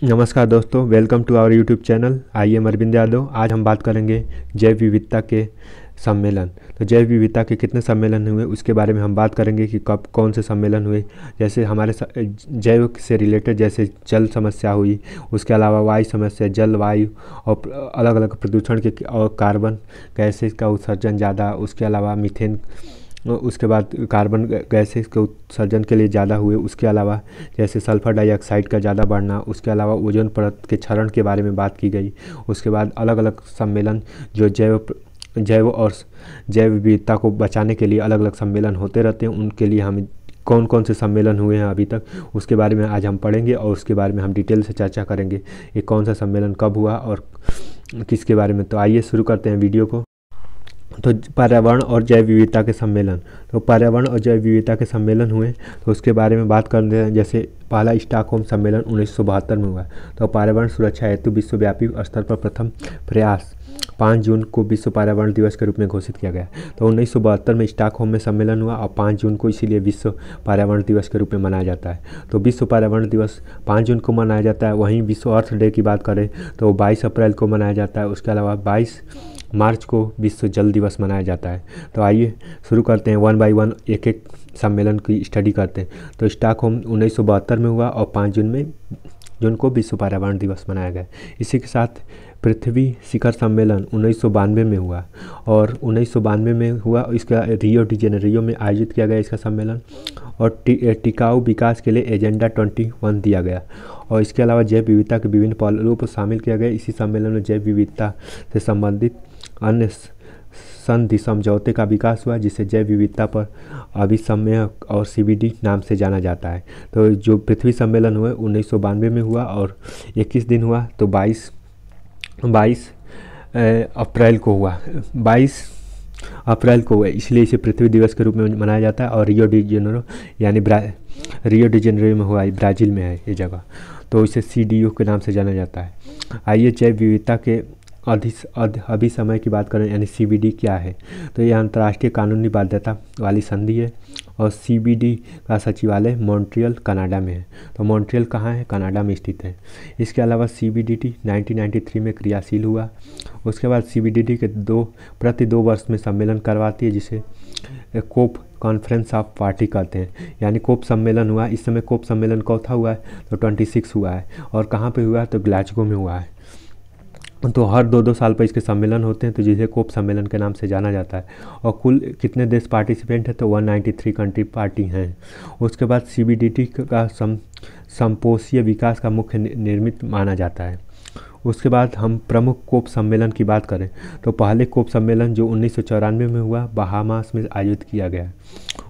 नमस्कार दोस्तों, welcome to our YouTube channel. I am Arvind Yadav. आज हम बात करेंगे जैव विविधता के सम्मेलन। तो जैव विविधता के कितने सम्मेलन हुए उसके बारे में हम बात करेंगे कि कब कौन से सम्मेलन हुए। जैसे हमारे जैव से रिलेटेड जैसे जल समस्या हुई, उसके अलावा वायु समस्या, जलवायु और अलग अलग प्रदूषण के और कार्बन गैसेस का उत्सर्जन ज़्यादा, उसके अलावा मीथेन, उसके बाद कार्बन गैसेस के उत्सर्जन के लिए ज़्यादा हुए, उसके अलावा जैसे सल्फर डाइऑक्साइड का ज़्यादा बढ़ना, उसके अलावा ओजोन परत के क्षरण के बारे में बात की गई। उसके बाद अलग अलग सम्मेलन जो जैव और जैव विविधता को बचाने के लिए अलग अलग सम्मेलन होते रहते हैं, उनके लिए हम कौन कौन से सम्मेलन हुए हैं अभी तक उसके बारे में आज हम पढ़ेंगे और उसके बारे में हम डिटेल से चर्चा करेंगे। ये कौन सा सम्मेलन कब हुआ और किसके बारे में। तो आइए शुरू करते हैं वीडियो को। तो पर्यावरण और जैव विविधता के सम्मेलन। तो पर्यावरण और जैव विविधता के सम्मेलन हुए तो उसके बारे में बात करते हैं। जैसे पहला स्टॉकहोम सम्मेलन 1972 में हुआ। तो पर्यावरण सुरक्षा हेतु विश्वव्यापी स्तर पर प्रथम प्रयास 5 जून को विश्व पर्यावरण दिवस के रूप में घोषित किया गया। तो 1972 में स्टॉकहोम में सम्मेलन हुआ और 5 जून को इसीलिए विश्व पर्यावरण दिवस के रूप में मनाया जाता है। तो विश्व पर्यावरण दिवस 5 जून को मनाया जाता है। वहीं विश्व अर्थ डे की बात करें तो 22 अप्रैल को मनाया जाता है। उसके अलावा 22 मार्च को विश्व जल दिवस मनाया जाता है। तो आइए शुरू करते हैं, वन बाई वन एक एक सम्मेलन की स्टडी करते हैं। तो स्टॉकहोम 1972 में हुआ और 5 जून को विश्व पर्यावरण दिवस मनाया गया। इसी के साथ पृथ्वी शिखर सम्मेलन 1992 में हुआ और 1992 में हुआ। इसका रियो डी जेनेरियो में आयोजित किया गया इसका सम्मेलन और टिकाऊ विकास के लिए एजेंडा 21 दिया गया। और इसके अलावा जैव विविधता के विभिन्न पहलुओं को शामिल किया गया। इसी सम्मेलन में जैव विविधता से संबंधित अन्य संधि समझौते का विकास हुआ, जिसे जैव विविधता पर अभिसमय और सीबीडी नाम से जाना जाता है। तो जो पृथ्वी सम्मेलन हुआ 1992 में हुआ और 21 दिन हुआ। तो 22 अप्रैल को हुआ, 22 अप्रैल को हुआ, इसलिए इसे पृथ्वी दिवस के रूप में मनाया जाता है। और रियो डी जेनेरो में हुआ, ब्राज़ील में है ये जगह, तो इसे CDU के नाम से जाना जाता है। आइए जैव विविधता के अभिसमय की बात करें, यानी CBD क्या है। तो यह अंतर्राष्ट्रीय कानूनी बाध्यता वाली संधि है और CBD का सचिवालय मॉन्ट्रियल कनाडा में है। तो मॉन्ट्रियल कहाँ है? कनाडा में स्थित है। इसके अलावा CBDT 1993 में क्रियाशील हुआ। उसके बाद CBDT के प्रति 2 वर्ष में सम्मेलन करवाती है, जिसे कोप कॉन्फ्रेंस ऑफ पार्टी कहते हैं, यानी कोप सम्मेलन हुआ। इस समय कोप सम्मेलन चौथा हुआ है, तो 26 हुआ है। और कहाँ पे हुआ है? तो ग्लासगो में हुआ है। तो हर 2-2 साल पर इसके सम्मेलन होते हैं, तो जिसे कोप सम्मेलन के नाम से जाना जाता है। और कुल कितने देश पार्टिसिपेंट हैं? तो 193 कंट्री पार्टी हैं। उसके बाद CBDT का संपोषीय विकास का मुख्य निर्मित माना जाता है। उसके बाद हम प्रमुख कोप सम्मेलन की बात करें तो पहले कोप सम्मेलन जो 1994 में हुआ, बहामास में आयोजित किया गया।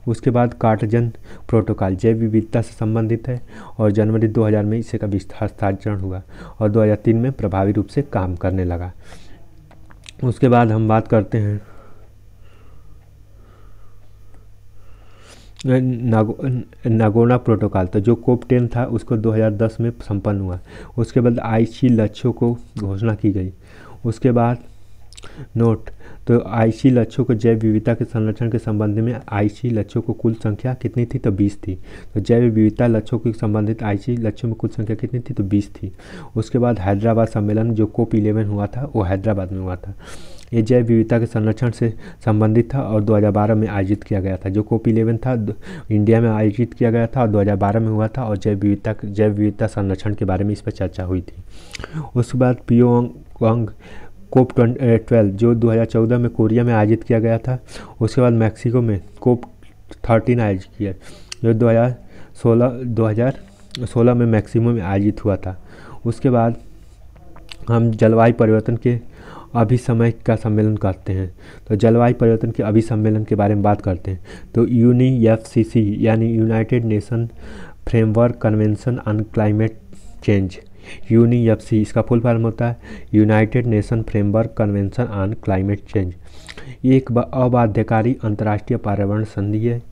उसके बाद कार्टजन प्रोटोकॉल जैव विविधता से संबंधित है और जनवरी 2000 में इसे का हस्ताक्षर हुआ और 2003 में प्रभावी रूप से काम करने लगा। उसके बाद हम बात करते हैं नागोना प्रोटोकॉल। तो जो कोप 10 था उसको 2010 में संपन्न हुआ। उसके बाद आईसी लक्ष्यों को घोषणा की गई। उसके बाद नोट, तो आईसी लक्ष्यों को जैव विविधता के संरक्षण के संबंध में आईसी लक्ष्यों को कुल संख्या कितनी थी? तो 20 थी। तो जैव विविधता लक्ष्यों के संबंधित आईसी लक्ष्यों में कुल संख्या कितनी थी? तो 20 थी। उसके बाद हैदराबाद सम्मेलन जो कोप 11 हुआ था वो हैदराबाद में हुआ था। ये जैव विविधता के संरक्षण से संबंधित था और 2012 में आयोजित किया गया था। जो कोप 11 था इंडिया में आयोजित किया गया था और 2012 में हुआ था और जैव विविधता संरक्षण के बारे में इस पर चर्चा हुई थी। उसके बाद पियोंगयांग कोप 12 जो 2014 में कोरिया में आयोजित किया गया था। उसके बाद मैक्सिको में कोप 13 आयोजित किया जो 2016 में मैक्सिको में आयोजित हुआ था। उसके बाद हम जलवायु परिवर्तन के अभिसमय का सम्मेलन करते हैं। तो जलवायु परिवर्तन के अभिसम्मेलन के बारे में बात करते हैं। तो UNFCCC यानी United nation framework convention on climate change, UNFCCC इसका फुल फॉर्म होता है United nation framework convention on climate change. ये एक अबाध्यकारी अंतर्राष्ट्रीय पर्यावरण संधि है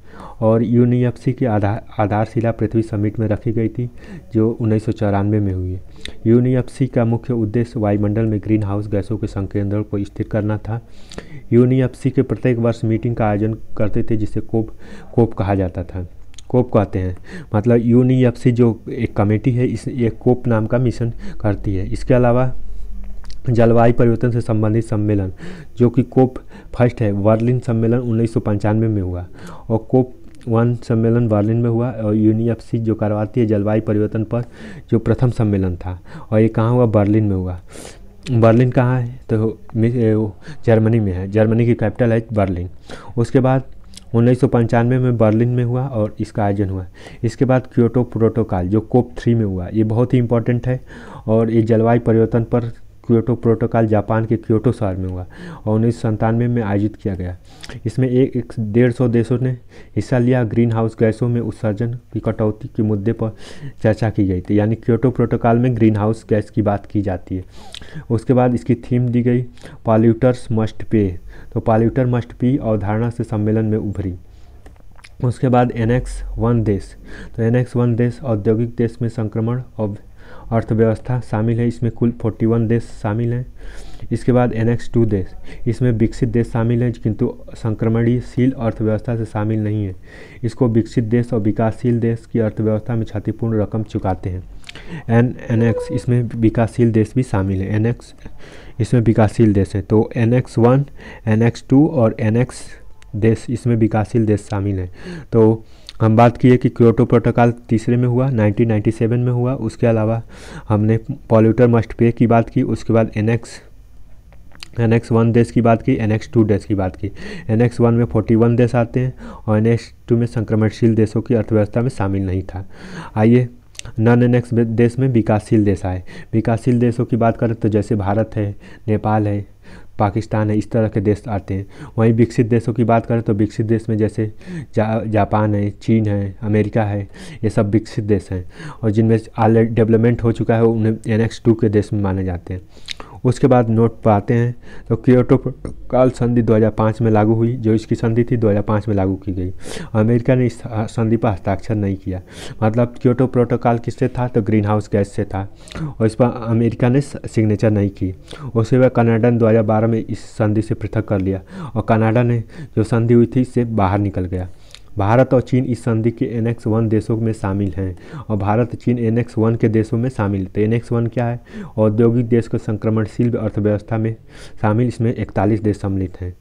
और UNFCCC की आधारशिला पृथ्वी समिट में रखी गई थी जो 1994 में हुई है। UNFCCC का मुख्य उद्देश्य वायुमंडल में ग्रीन हाउस गैसों के संकेंद्रण को स्थिर करना था। UNFCCC के प्रत्येक वर्ष मीटिंग का आयोजन करते थे जिसे कोप कहा जाता था। कोप कहते हैं। मतलब यूनिएफसी जो एक कमेटी है इस ये कोप नाम का मिशन करती है। इसके अलावा जलवायु परिवर्तन से संबंधित सम्मेलन जो कि कोप फर्स्ट है, बर्लिन सम्मेलन 1995 में हुआ, और कोप 1 सम्मेलन बर्लिन में हुआ, और यूनिएफसी जो करवाती है जलवायु परिवर्तन पर जो प्रथम सम्मेलन था, और ये कहाँ हुआ, बर्लिन में हुआ। बर्लिन कहाँ है, तो जर्मनी में है, जर्मनी की कैपिटल है बर्लिन। उसके बाद 1995 में बर्लिन में हुआ और इसका आयोजन हुआ। इसके बाद क्योटो प्रोटोकॉल जो कोप 3 में हुआ, ये बहुत ही इंपॉर्टेंट है, और ये जलवायु परिवर्तन पर क्योटो प्रोटोकॉल जापान के क्योटो शहर में हुआ और 1997 में आयोजित किया गया। इसमें 150 देशों ने हिस्सा लिया। ग्रीन हाउस गैसों में उत्सर्जन की कटौती के मुद्दे पर चर्चा की गई थी, यानी क्योटो प्रोटोकॉल में ग्रीन हाउस गैस की बात की जाती है। उसके बाद इसकी थीम दी गई पॉल्यूटर्स मस्ट पे, तो पॉल्यूटर मस्ट पे अवधारणा से सम्मेलन में उभरी। उसके बाद एनेक्स 1 देश, तो एनेक्स 1 देश औद्योगिक देश में संक्रमण और अर्थव्यवस्था शामिल है, इसमें कुल 41 देश शामिल हैं। इसके बाद एनेक्स 2 देश, इसमें विकसित देश शामिल हैं किंतु संक्रमणशील अर्थव्यवस्था से शामिल नहीं है। इसको विकसित देश और विकासशील देश की अर्थव्यवस्था में क्षतिपूर्ण रकम चुकाते हैं। एनेक्स, इसमें विकासशील देश भी शामिल है। एनेक्स इसमें विकासशील देश है, तो एनेक्स 1, एनेक्स 2 और एनेक्स देश इसमें विकासशील देश शामिल हैं। तो हम बात किए कि क्योटो प्रोटोकॉल तीसरे में हुआ, 1997 में हुआ। उसके अलावा हमने पॉल्यूटर मस्ट पे की बात की। उसके बाद एनेक्स 1 देश की बात की, एनेक्स 2 देश की बात की। एनेक्स 1 में 41 देश आते हैं और एनेक्स 2 में संक्रमणशील देशों की अर्थव्यवस्था में शामिल नहीं था। आइए नॉन एनेक्स देश में विकासशील देश आए। विकासशील देशों की बात करें तो जैसे भारत है, नेपाल है, पाकिस्तान है, इस तरह के देश आते हैं। वहीं विकसित देशों की बात करें तो विकसित देश में जैसे जापान है, चीन है, अमेरिका है, ये सब विकसित देश हैं, और जिनमें ऑलरेडी डेवलपमेंट हो चुका है उन्हें एनेक्स 2 के देश में माने जाते हैं। उसके बाद नोट पर आते हैं तो क्योटो प्रोटोकॉल संधि 2005 में लागू हुई, जो इसकी संधि थी 2005 में लागू की गई। अमेरिका ने इस संधि पर हस्ताक्षर नहीं किया। मतलब क्योटो प्रोटोकॉल किससे था, तो ग्रीन हाउस गैस से था, और इस पर अमेरिका ने सिग्नेचर नहीं की। उसके बाद कनाडा ने 2012 में इस संधि से पृथक कर लिया, और कनाडा ने जो संधि हुई थी इससे बाहर निकल गया। भारत और चीन इस संधि के एनेक्स 1 देशों में शामिल हैं, और भारत चीन एनेक्स 1 के देशों में शामिल। तो एनेक्स 1 क्या है, औद्योगिक देश को संक्रमणशील अर्थव्यवस्था में शामिल, इसमें 41 देश सम्मिलित हैं।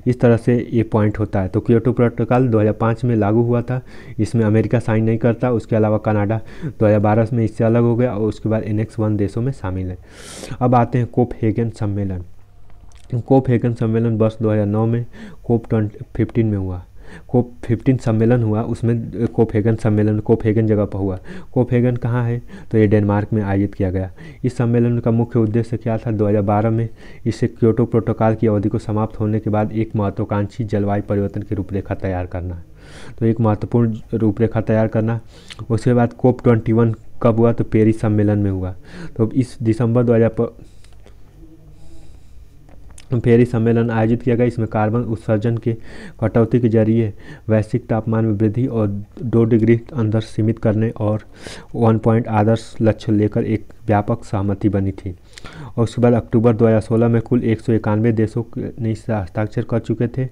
इस तरह से ये पॉइंट होता है। तो क्योटो प्रोटोकॉल 2005 में लागू हुआ था, इसमें अमेरिका साइन नहीं करता। उसके अलावा कनाडा 2012 में इससे अलग हो गया, और उसके बाद एनेक्स 1 देशों में शामिल है। अब आते हैं कोपहेगन सम्मेलन। कोपहेगन सम्मेलन वर्ष 2009 में कोप 15 में हुआ। कोप 15 सम्मेलन हुआ, उसमें कोपहेगन सम्मेलन कोपहेगन जगह पर हुआ। कोपहेगन कहाँ है, तो ये डेनमार्क में आयोजित किया गया। इस सम्मेलन का मुख्य उद्देश्य क्या था, 2012 में इससे क्योटो प्रोटोकॉल की अवधि को समाप्त होने के बाद एक महत्वाकांक्षी जलवायु परिवर्तन की रूपरेखा तैयार करना। तो एक महत्वपूर्ण रूपरेखा तैयार करना। उसके बाद कोप 21 कब हुआ, तो पेरिस सम्मेलन में हुआ। तो इस दिसंबर 2000 पेरिस सम्मेलन आयोजित किया गया। इसमें कार्बन उत्सर्जन के कटौती के जरिए वैश्विक तापमान में वृद्धि और 2 डिग्री अंदर सीमित करने और 1 पॉइंट आदर्श लक्ष्य लेकर एक व्यापक सहमति बनी थी। और उसके बाद अक्टूबर 2016 में कुल 191 देशों ने इससे हस्ताक्षर कर चुके थे,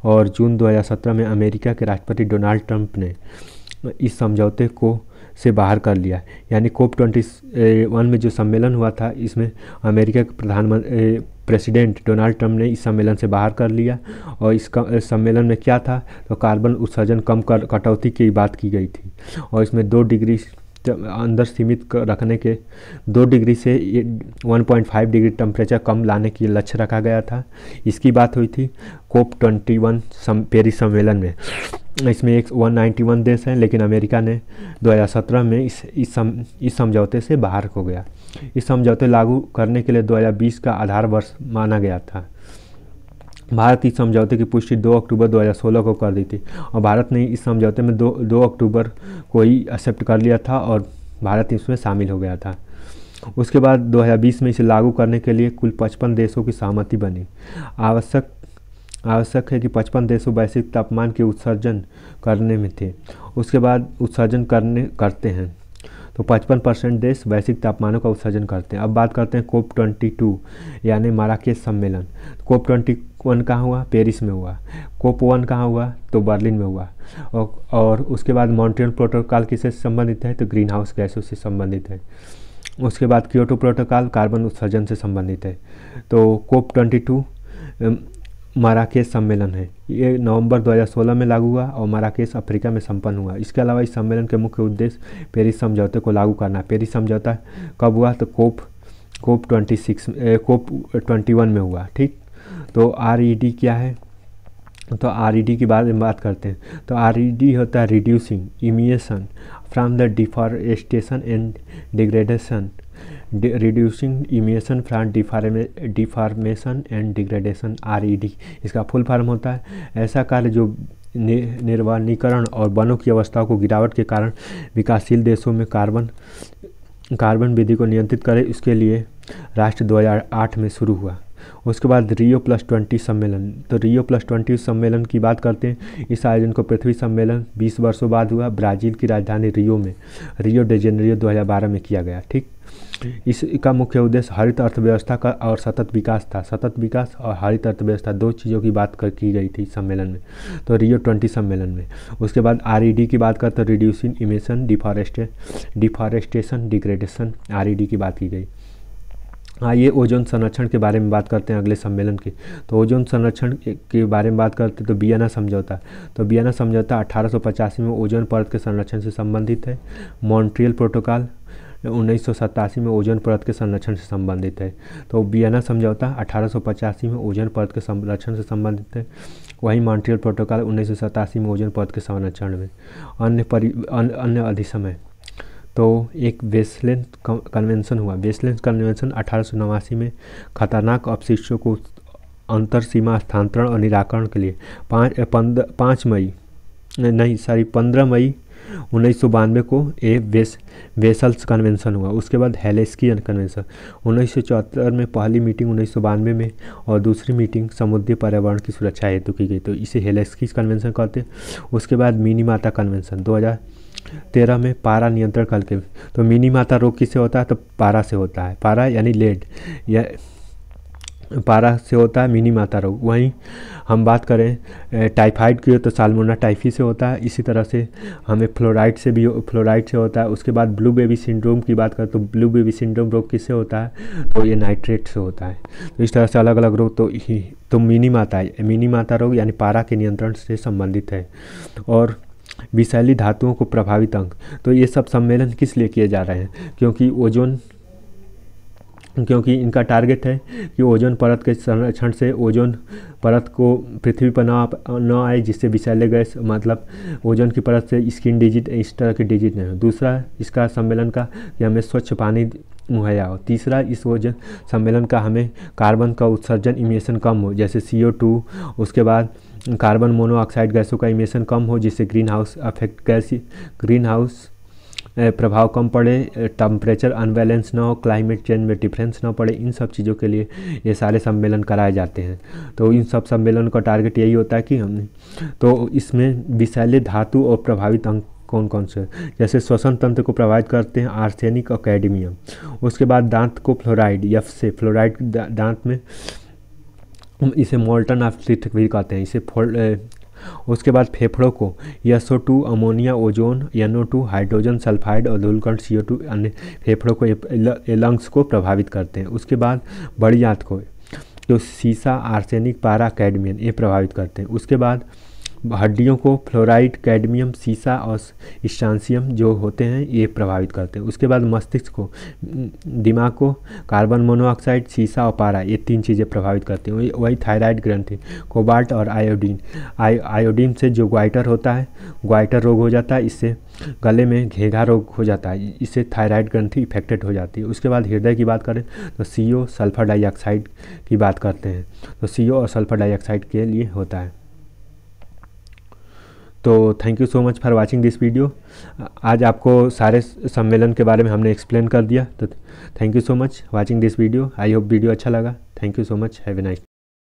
और जून 2017 में अमेरिका के राष्ट्रपति डोनाल्ड ट्रंप ने इस समझौते को से बाहर कर लिया। यानी कोप 21 में जो सम्मेलन हुआ था, इसमें अमेरिका के प्रेसिडेंट डोनाल्ड ट्रंप ने इस सम्मेलन से बाहर कर लिया। और इस सम्मेलन में क्या था, तो कार्बन उत्सर्जन कम कर कटौती की बात की गई थी, और इसमें 2 डिग्री अंदर सीमित रखने के 2 डिग्री से 1.5 डिग्री टेम्परेचर कम लाने की लक्ष्य रखा गया था। इसकी बात हुई थी कोप 21 पेरिस सम्मेलन में। इसमें 191 देश हैं, लेकिन अमेरिका ने 2017 में इस समझौते से बाहर हो गया। इस समझौते लागू करने के लिए 2020 का आधार वर्ष माना गया था। भारत इस समझौते की पुष्टि 2 अक्टूबर 2016 को कर दी थी, और भारत ने इस समझौते में 2 अक्टूबर को ही एक्सेप्ट कर लिया था, और भारत इसमें शामिल हो गया था। उसके बाद 2020 में इसे लागू करने के लिए कुल 55 देशों की सहमति बनी। आवश्यक है कि 55 देशों वैश्विक तापमान के उत्सर्जन करने में थे। उसके बाद उत्सर्जन करते हैं। तो 55% देश वैश्विक तापमानों का उत्सर्जन करते हैं। अब बात करते हैं COP22 यानी माराकेश सम्मेलन। COP21 कहाँ हुआ? पेरिस में हुआ। COP1 कहाँ हुआ? तो बर्लिन में हुआ। और उसके बाद मॉन्ट्रियल प्रोटोकॉल किससे संबंधित है? तो ग्रीन हाउस गैसों से संबंधित है। उसके बाद क्योटो प्रोटोकॉल कार्बन उत्सर्जन से संबंधित है। तो COP22 माराकेश सम्मेलन है, ये नवंबर 2016 में लागू हुआ और माराकेश अफ्रीका में संपन्न हुआ। इसके अलावा इस सम्मेलन के मुख्य उद्देश्य पेरिस समझौते को लागू करना। पेरिस समझौता कब हुआ? तो COP21 में हुआ। ठीक, तो RED क्या है? तो RED की बात करते हैं। तो RED होता है reducing emission from the deforestation and degradation, reducing emission from deformation and degradation, RED इसका फुल फॉर्म होता है। ऐसा कार्य जो निर्वनीकरण और वनों की अवस्थाओं को गिरावट के कारण विकासशील देशों में कार्बन वृद्धि को नियंत्रित करे, उसके लिए राष्ट्र 2008 में शुरू हुआ। उसके बाद Rio+20 सम्मेलन। तो Rio+20 सम्मेलन की बात करते हैं। इस आयोजन को पृथ्वी सम्मेलन 20 वर्षों बाद हुआ, ब्राज़ील की राजधानी रियो में, रियो डे जेनेरियो 2012 में किया गया। ठीक, इसका मुख्य उद्देश्य हरित अर्थव्यवस्था का और सतत विकास था। सतत विकास और हरित अर्थव्यवस्था दो चीज़ों की बात की गई थी सम्मेलन में, तो Rio20 सम्मेलन में। उसके बाद RED की बात करते हैं, reducing emission deforestation degradation, RED की बात की गई। आइए ओजोन संरक्षण के बारे में बात करते हैं अगले सम्मेलन की। तो ओजोन संरक्षण के बारे में बात करते हैं तो वियना समझौता। तो वियना समझौता 1885 में ओजोन परत के संरक्षण से संबंधित है। मॉन्ट्रियल प्रोटोकॉल 1987 में ओजोन परत के संरक्षण से संबंधित है। तो वियना समझौता 1885 में ओजोन परत के संरक्षण से संबंधित है। वहीं मॉन्ट्रियल प्रोटोकॉल 1987 में ओजोन परत के संरक्षण में। अन्य अधिसम है तो एक वेस्टलैंड कन्वेंशन हुआ। वेस्टलैंड कन्वेंशन 1889 में खतरनाक अपशिष्टों को अंतर सीमा स्थानांतरण और निराकरण के लिए 15 मई 1992 को वेसल्स कन्वेंशन हुआ। उसके बाद हेल्सिंकी कन्वेंशन 1974 में, पहली मीटिंग 1992 में और दूसरी मीटिंग समुद्री पर्यावरण की सुरक्षा हेतु की गई, तो इसे हेल्सिंकी कन्वेंशन कहते हैं। उसके बाद मिनीमाता कन्वेंशन 2013 में पारा नियंत्रण करके। तो मिनीमाता रोग किससे होता है? तो पारा से होता है। पारा यानी लेड, या पारा से होता है मिनीमाता रोग। वहीं हम बात करें टाइफाइड की तो साल्मोना टाइफी से होता है। इसी तरह से हमें फ्लोराइड से होता है। उसके बाद ब्लू बेबी सिंड्रोम की बात करें तो ब्लू बेबी सिंड्रोम रोग किससे होता है? तो ये नाइट्रेट से होता है। तो इस तरह से अलग अलग रोग तो मिनीमाता रोग यानी पारा के नियंत्रण से संबंधित है। और विषैली धातुओं को प्रभावित अंग, तो ये सब सम्मेलन किस लिए किए जा रहे हैं? क्योंकि इनका टारगेट है कि ओजोन परत के संरक्षण से ओजोन परत को पृथ्वी पर न आए, जिससे विषैले गैस मतलब ओजोन की परत से स्किन डिजीज इस तरह की डिजीज नहीं हो। दूसरा इसका सम्मेलन का कि हमें स्वच्छ पानी मुहैया हो। तीसरा इस ओजोन सम्मेलन का हमें कार्बन का उत्सर्जन इमिशन कम हो, जैसे CO2। उसके बाद कार्बन मोनोऑक्साइड गैसों का इमिशन कम हो, जिससे ग्रीन हाउस प्रभाव कम पड़े, टेम्परेचर अनबैलेंस ना हो, क्लाइमेट चेंज में डिफरेंस ना पड़े। इन सब चीज़ों के लिए ये सारे सम्मेलन कराए जाते हैं। तो इन सब सम्मेलन का टारगेट यही होता है कि तो इसमें विषैले धातु और प्रभावित अंग कौन कौन से, जैसे श्वसन तंत्र को प्रभावित करते हैं आर्सेनिक और कैडमियम। उसके बाद दांत को फ्लोराइड फ्लोराइड दांत में, इसे मोल्टन ऑफ टीथ भी कहते हैं इसे। उसके बाद फेफड़ों को SO2 ammonia ozone NO2 hydrogen sulphide और धूलकण CO2 अन्य फेफड़ों को लंग्स को प्रभावित करते हैं। उसके बाद बड़ी आंत को जो सीसा आर्सेनिक पारा कैडमियम ये प्रभावित करते हैं। उसके बाद हड्डियों को फ्लोराइड कैडमियम सीसा और स्ट्रांसियम जो होते हैं ये प्रभावित करते हैं। उसके बाद मस्तिष्क को दिमाग को कार्बन मोनोऑक्साइड सीसा और पारा ये तीन चीज़ें प्रभावित करती हैं। वही थायराइड ग्रंथि कोबाल्ट और आयोडीन से जो ग्वाइटर होता है, ग्वाइटर रोग हो जाता है, इससे गले में घेघा रोग हो जाता है, इससे थायराइड ग्रंथि इफेक्टेड हो जाती है। उसके बाद हृदय की बात करें तो CO सल्फर डाइऑक्साइड की बात करते हैं, तो CO और सल्फर डाइऑक्साइड के लिए होता है। तो thank you so much for watching this video. आज आपको सारे सम्मेलन के बारे में हमने एक्सप्लेन कर दिया, तो thank you so much watching this video. I hope video अच्छा लगा। Thank you so much, have a nice.